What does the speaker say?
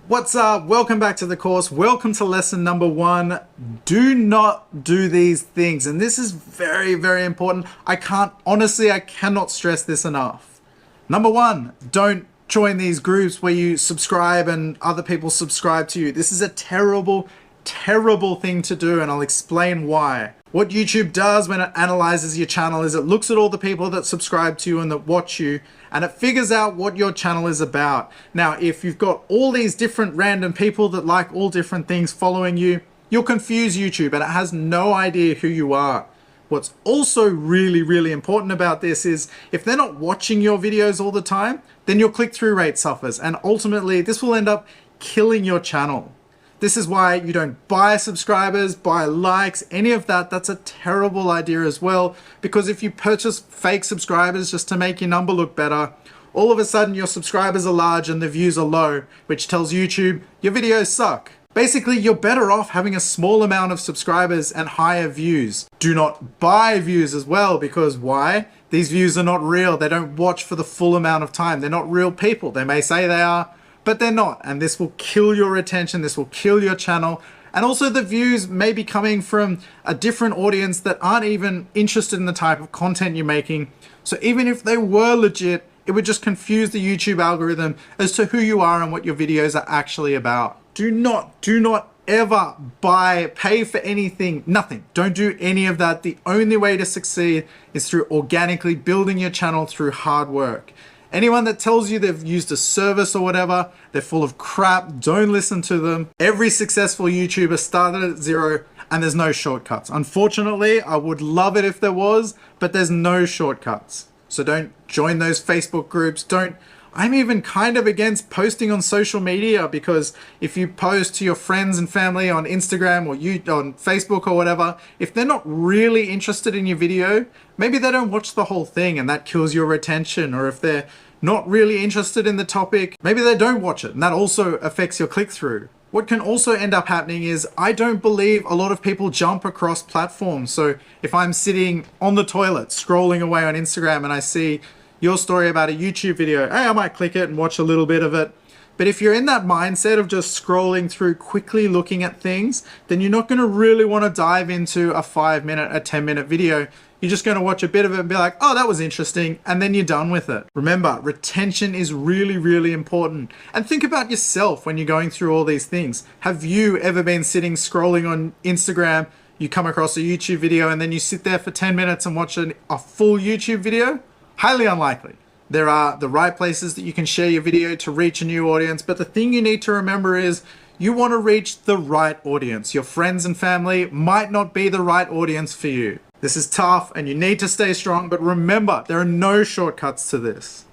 What's up? Welcome back to the course. Welcome to lesson number 1. Do not do these things. And this is very, very important. I cannot stress this enough. Number 1, don't join these groups where you subscribe and other people subscribe to you. This is a terrible, terrible thing to do, and I'll explain why. What YouTube does when it analyzes your channel is it looks at all the people that subscribe to you and that watch you, and it figures out what your channel is about. Now, if you've got all these different random people that like all different things following you, you'll confuse YouTube and it has no idea who you are. What's also really, really important about this is if they're not watching your videos all the time, then your click-through rate suffers, and ultimately this will end up killing your channel. This is why you don't buy subscribers, buy likes, any of that. That's a terrible idea as well, because if you purchase fake subscribers just to make your number look better, all of a sudden your subscribers are large and the views are low, which tells YouTube your videos suck. Basically, you're better off having a small amount of subscribers and higher views. Do not buy views as well, because why? These views are not real. They don't watch for the full amount of time. They're not real people. They may say they are, but they're not, and this will kill your retention, this will kill your channel, and also the views may be coming from a different audience that aren't even interested in the type of content you're making. So even if they were legit, it would just confuse the YouTube algorithm as to who you are and what your videos are actually about. Do not ever pay for anything, nothing. Don't do any of that. The only way to succeed is through organically building your channel through hard work. Anyone that tells you they've used a service or whatever, they're full of crap. Don't listen to them. Every successful YouTuber started at zero, and there's no shortcuts. Unfortunately, I would love it if there was, but there's no shortcuts. So don't join those Facebook groups. I'm even kind of against posting on social media, because if you post to your friends and family on Instagram or on Facebook or whatever, if they're not really interested in your video, maybe they don't watch the whole thing and that kills your retention. Or if they're not really interested in the topic, maybe they don't watch it and that also affects your click-through. What can also end up happening is I don't believe a lot of people jump across platforms. So if I'm sitting on the toilet scrolling away on Instagram and I see your story about a YouTube video, hey, I might click it and watch a little bit of it. But if you're in that mindset of just scrolling through, quickly looking at things, then you're not going to really want to dive into a 5-minute, a 10-minute video. You're just going to watch a bit of it and be like, oh, that was interesting, and then you're done with it. Remember, retention is really, really important. And think about yourself when you're going through all these things. Have you ever been sitting scrolling on Instagram, you come across a YouTube video, and then you sit there for 10 minutes and watch a full YouTube video? Highly unlikely. There are the right places that you can share your video to reach a new audience, but the thing you need to remember is you want to reach the right audience. Your friends and family might not be the right audience for you. This is tough and you need to stay strong, but remember, there are no shortcuts to this.